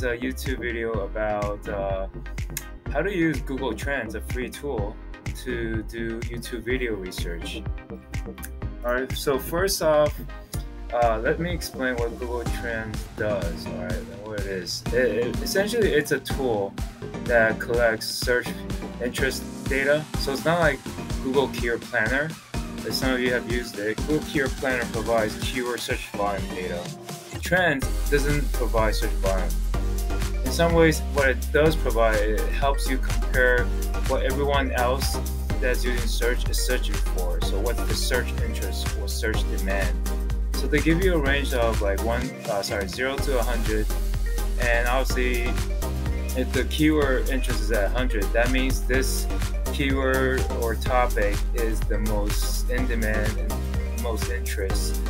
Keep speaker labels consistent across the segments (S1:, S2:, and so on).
S1: is a YouTube video about how to use Google Trends, a free tool, to do YouTube video research. Alright, so first off, let me explain what Google Trends does, alright, and what it is. Essentially, it's a tool that collects search interest data. So it's not like Google Keyword Planner. As some of you have used it, Google Keyword Planner provides keyword search volume data. Trends doesn't provide search volume. In some ways, what it does provide, it helps you compare what everyone else that's using search is searching for. So what's the search interest or search demand? So they give you a range of like 0 to 100, and obviously if the keyword interest is at 100, that means this keyword or topic is the most in demand and most interest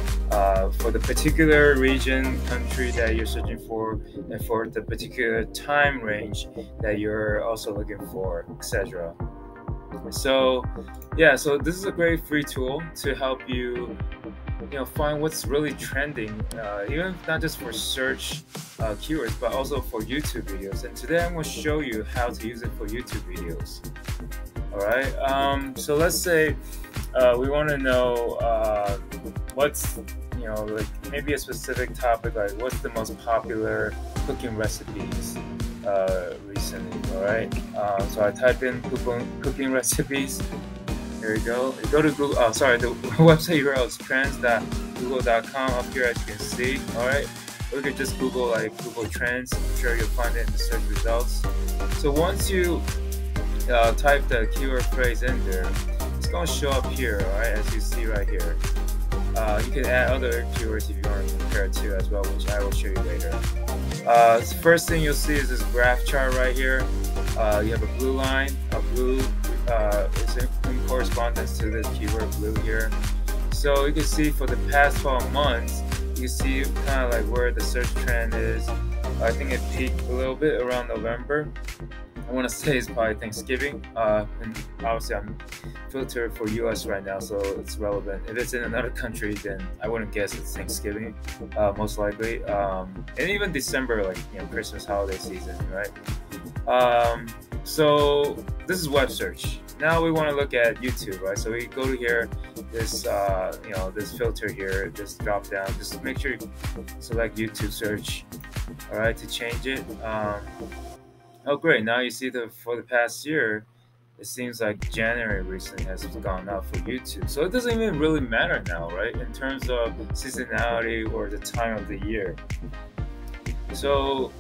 S1: for the particular region, country that you're searching for, and for the particular time range that you're also looking for, etc. So yeah, so this is a great free tool to help you find what's really trending, even not just for search keywords, but also for YouTube videos. And today I'm going to show you how to use it for YouTube videos. All right. So let's say we want to know what's like maybe a specific topic, like what's the most popular cooking recipes recently. All right. So I type in cooking recipes. Here we go. You go to Google. Oh, sorry. The website URL is trends.google.com up here, as you can see. All right. Or you could just Google like Google Trends. I'm sure you'll find it in the search results. So once you type the keyword phrase in there, it's going to show up here. All right, as you see right here. You can add other keywords if you want to compare it to as well, which I will show you later. The first thing you'll see is this graph chart right here. You have a blue line, a blue is in correspondence to this keyword blue here. So you can see for the past 12 months, you see kind of like where the search trend is. I think it peaked a little bit around November. I want to say it's probably Thanksgiving, and obviously I'm filtered for US right now, so it's relevant. If it's in another country, then I wouldn't guess it's Thanksgiving, most likely, and even December, like Christmas holiday season, right? So this is web search. Now we want to look at YouTube, right? So we go to here, this this filter here, this drop down. Just make sure you select YouTube search, all right, to change it. Oh great, now you see that for the past year, it seems like January recently has gone up for YouTube. So it doesn't even really matter now, right? In terms of seasonality or the time of the year. So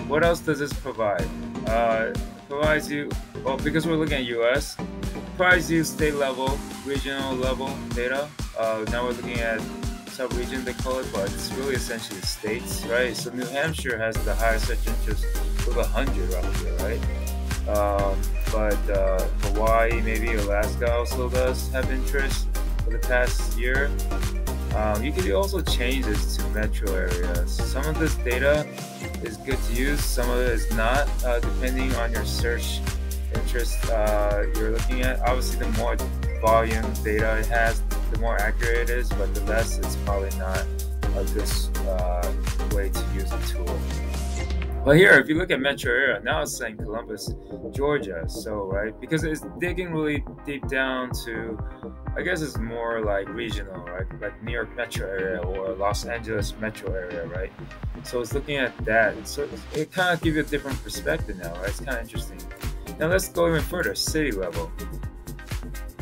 S1: what else does this provide? It provides you, well, because we're looking at US, it provides you state level, regional level data. Now we're looking at sub-region, they call it, but it's really essentially states, right? So New Hampshire has the highest search interest with 100 up here, right? But Hawaii, maybe Alaska also does have interest for the past year. You can also change this to metro areas. Some of this data is good to use, some of it is not, depending on your search interest you're looking at. Obviously, the more volume data it has, the more accurate it is, but the less, it's probably not a good way to use the tool. But here, if you look at metro area, now it's saying Columbus, Georgia. So, right, because it's digging really deep down to, I guess it's more like regional, right? Like New York metro area or Los Angeles metro area, right? So it's looking at that. So it kind of gives you a different perspective now, right? It's kind of interesting. Now let's go even further, city level.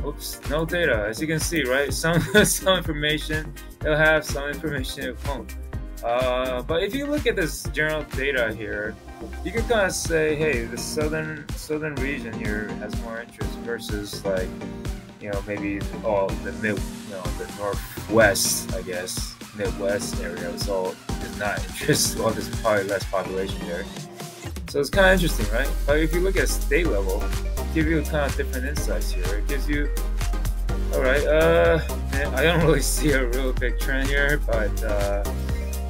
S1: Oops, no data, as you can see, right? Some information, it'll have some information it won't. But if you look at this general data here, you can kind of say, hey, the southern region here has more interest versus like, maybe the the northwest, I guess, Midwest area. So is not interest. Well, there's probably less population there. So it's kind of interesting, right? But if you look at state level, it gives you kind of different insights here. It gives you, all right, I don't really see a real big trend here, but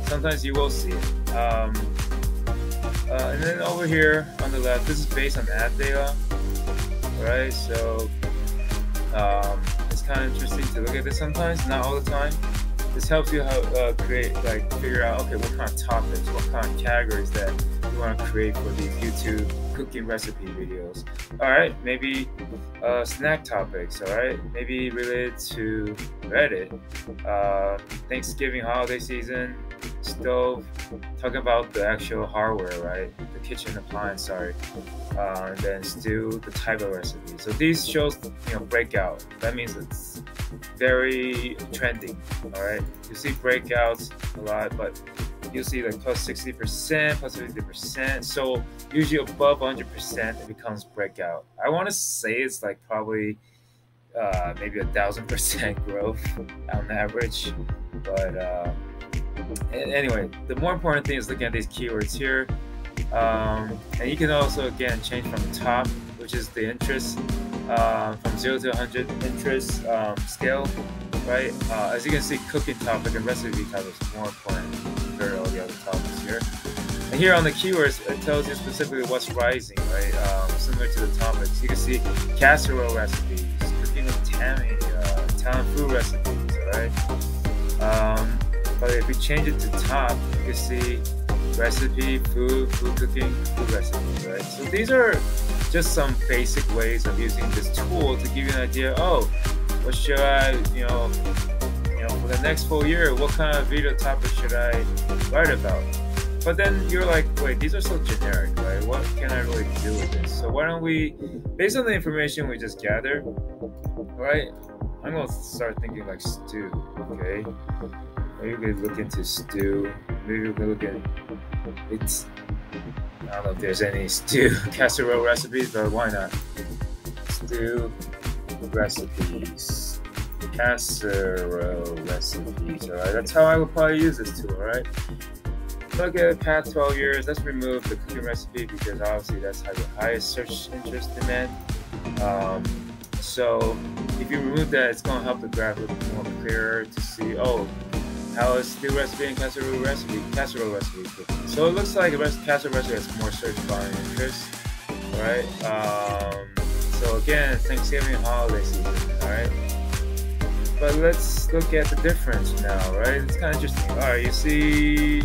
S1: sometimes you will see it. And then over here on the left, this is based on ad data, right? So it's kind of interesting to look at this sometimes, not all the time. this helps you create, like, figure out, okay, what kind of topics, what kind of categories that you want to create for these YouTube cooking recipe videos. All right, maybe snack topics. All right, maybe related to Reddit, Thanksgiving holiday season, stove, talking about the actual hardware, right? The kitchen appliance, sorry. And then stew, the type of recipe. So these shows, breakout. That means it's very trending. All right, you see breakouts a lot, but you'll see like plus 60%, plus 50%. So usually above 100%, it becomes breakout. I want to say it's like probably maybe 1,000% growth on average. But anyway, the more important thing is looking at these keywords here. And you can also, again, change from top, which is the interest, from 0 to 100 interest scale, right? As you can see, cooking topic and recipe topic is more important compared to all the other topics here. And here on the keywords, it tells you specifically what's rising, right? Similar to the topics. You can see casserole recipes, cooking with Tammy, Italian food recipes, all right? But if we change it to top, you can see recipe, food cooking, food recipes, right? So these are just some basic ways of using this tool to give you an idea. Oh, what should I, for the next full year, what kind of video topic should I write about? But then you're like, wait, these are so generic, right? What can I really do with this? So why don't we, based on the information we just gathered, right? I'm gonna start thinking like stew, okay? Maybe we could look into stew. Maybe we could look at it's. I don't know if there's any stew casserole recipes, but why not? Stew recipes, casserole recipes. All right, that's how I would probably use this tool. All right. Look at the past 12 years. Let's remove the cooking recipe because obviously that's has the highest search interest demand. So if you remove that, it's gonna help the graph look more clearer to see. Oh, how is stew recipe and casserole recipe cooking? So it looks like the casserole recipe has more search volume interest, right? So again, Thanksgiving holiday season, all right? But let's look at the difference now, right? It's kind of interesting. All right, you see,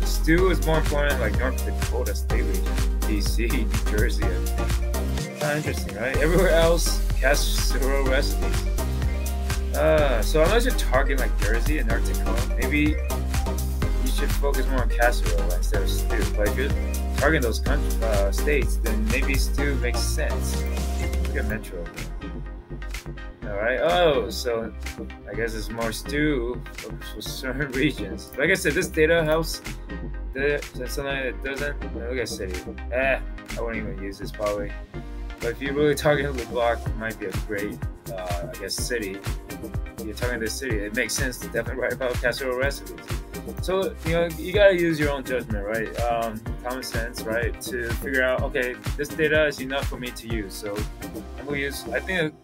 S1: stew is more important, like North Dakota State region, DC, New Jersey, I think. Kind of interesting, right? Everywhere else, casserole recipes. So unless you're targeting like Jersey and North Dakota, maybe you should focus more on casserole instead of stew. But if you're targeting those states, then maybe stew makes sense. Look at Metro. Alright, so I guess it's more stew for certain regions. Like I said, this data helps. Something that doesn't, look at city. I wouldn't even use this probably. But if you're really targeting the block, it might be a great, I guess, city. If you're targeting the city, it makes sense to definitely write about casserole recipes. So, you gotta use your own judgment, right? Common sense, right? To figure out, okay, this data is enough for me to use. So I'm gonna use, I think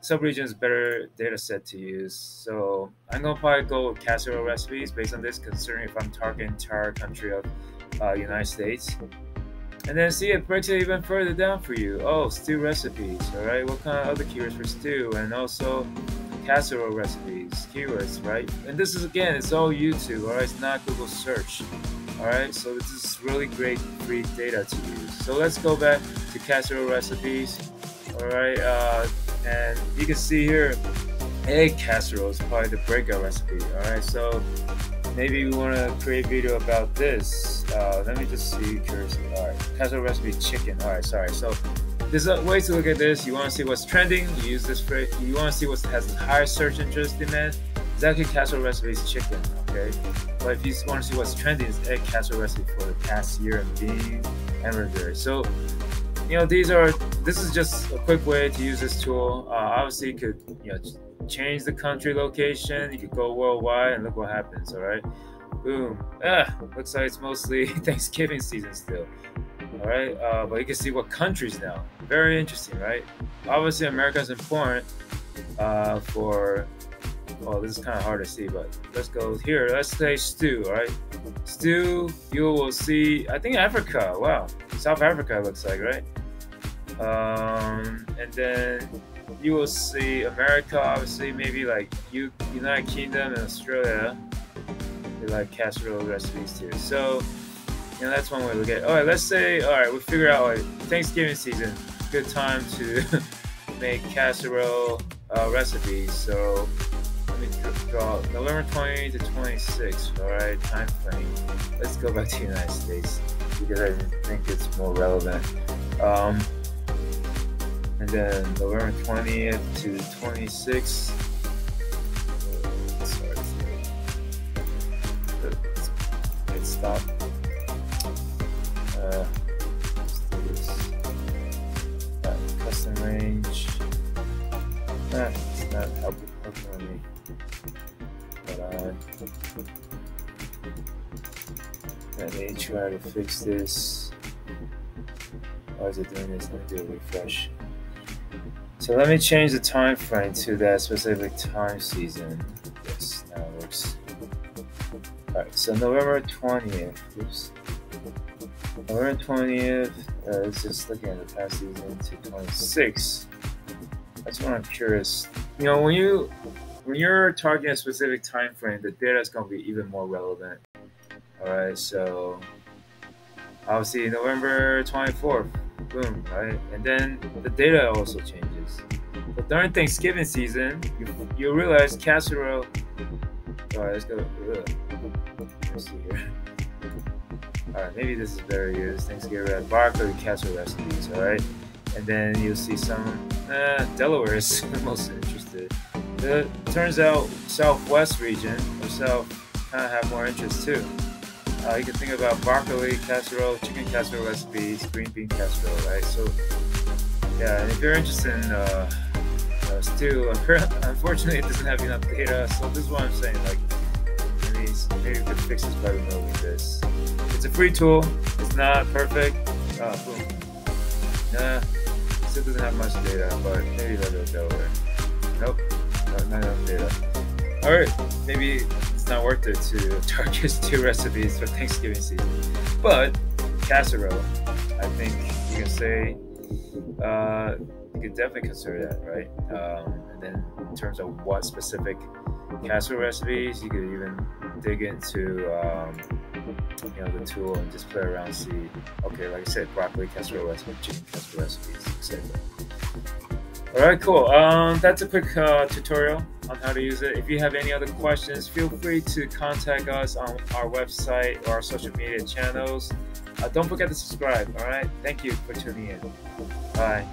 S1: subregion is a better data set to use. So I'm gonna probably go with casserole recipes based on this, considering if I'm targeting entire country of United States. And then see, it breaks it even further down for you. Oh, stew recipes, all right? What kind of other keywords for stew? And also casserole recipes, keywords, right? And this is, again, it's all YouTube, all right? It's not Google search, all right? So this is really great free data to use. So let's go back to casserole recipes, all right? And you can see here, egg casserole is probably the breakout recipe, all right? So maybe we want to create a video about this. Let me just see, curious. All right, casserole recipe chicken. All right, sorry. So there's ways to look at this. You want to see what's trending, you use this phrase. You want to see what has the highest search interest demand. It's actually casserole recipes chicken, okay? But if you want to see what's trending, it's egg casserole recipe for the past year and bean hamburger. So this is just a quick way to use this tool. Obviously, you could change the country location. You could go worldwide and look what happens. All right, boom. Looks like it's mostly Thanksgiving season still. All right, but you can see what countries now. Very interesting, right? Obviously, America is important for. Well, this is kind of hard to see, but let's go here. Let's say stew. All right, stew. You will see. I think Africa. Wow, South Africa looks like, right? And then you will see America, obviously, maybe like United Kingdom and Australia, they like casserole recipes too. So, that's one way to look at it. All right, let's say, we figure out like Thanksgiving season, good time to make casserole recipes. So let me draw November 20 to 26. All right, time frame. Let's go back to the United States because I think it's more relevant. And then November 20th to 26th. Sorry, let's stop. Let's do this. Custom range. It's not helping me. But let me try to fix this. Why is it doing this? Let me do a refresh. So let me change the time frame to that specific time season. Yes, now it works. Alright, so November 20th. Oops. November 20th, it's just looking at the past season to 26. That's what I'm curious. When you're targeting a specific time frame, the data is going to be even more relevant. Alright, so obviously November 24th, boom, right? And then the data also changes. But during Thanksgiving season, you realize casserole. Alright, let's go. Let's see here. Alright, maybe this is better used. Thanksgiving broccoli casserole recipes, alright? And then you'll see some Delaware is the most interested. It turns out Southwest region or South kind of have more interest too. You can think about broccoli casserole, chicken casserole recipes, green bean casserole, right? So yeah, and if you're interested in stew, unfortunately it doesn't have enough data. So this is what I'm saying, like maybe we could fix this by removing this. It's a free tool. It's not perfect. Boom. Nah, still doesn't have much data, but maybe a little Delaware. Nope, not enough data. Alright, maybe it's not worth it to target stew recipes for Thanksgiving season. But casserole, I think you can say you could definitely consider that, right? And then in terms of what specific casserole recipes, you could even dig into the tool and just play around, see, okay, like I said, broccoli casserole recipe, chicken casserole recipes, etc. Alright, cool. That's a quick tutorial on how to use it. If you have any other questions, feel free to contact us on our website or our social media channels. Don't forget to subscribe, alright? Thank you for tuning in. Bye.